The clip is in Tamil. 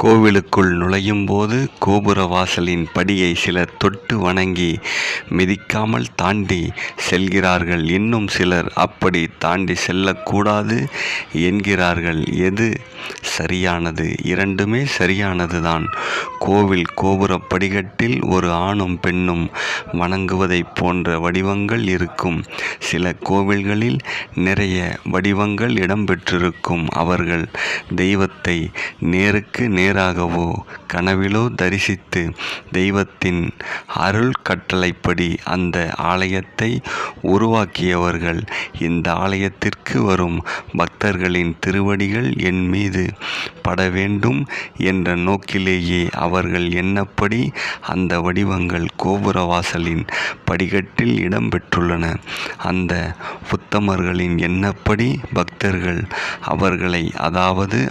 கோவிலுக்குள் நுழையும்போது கோபுர வாசலின் படியை சிலர் தொட்டு வணங்கி மிதிக்காமல் தாண்டி செல்கிறார்கள். இன்னும் சிலர் அப்படி தாண்டி செல்லக்கூடாது என்கிறார்கள். எது சரியானது? இரண்டுமே சரியானதுதான். கோவில் கோபுர படிக்கட்டில் ஒரு ஆணும் பெண்ணும் வணங்குவதைப் போன்ற வடிவங்கள் இருக்கும். சில கோவில்களில் நிறைய வடிவங்கள் இடம்பெற்றிருக்கும். அவர்கள் தெய்வத்தை நேருக்கு நேராகவோ கனவிலோ தரிசித்து தெய்வத்தின் அருள் கட்டளைப்படி அந்த ஆலயத்தை உருவாக்கியவர்கள். இந்த ஆலயத்திற்கு வரும் பக்தர்களின் திருவடிகள் என் மீது பட வேண்டும் என்ற நோக்கிலேயே அவர்கள் எண்ணப்படி அந்த வடிவங்கள் கோபுர வாசலின் படிக்கட்டில் இடம்பெற்றுள்ளன. அந்த உத்தமர்களின் எண்ணப்படி பக்தர்கள் அவர்களை, அதாவது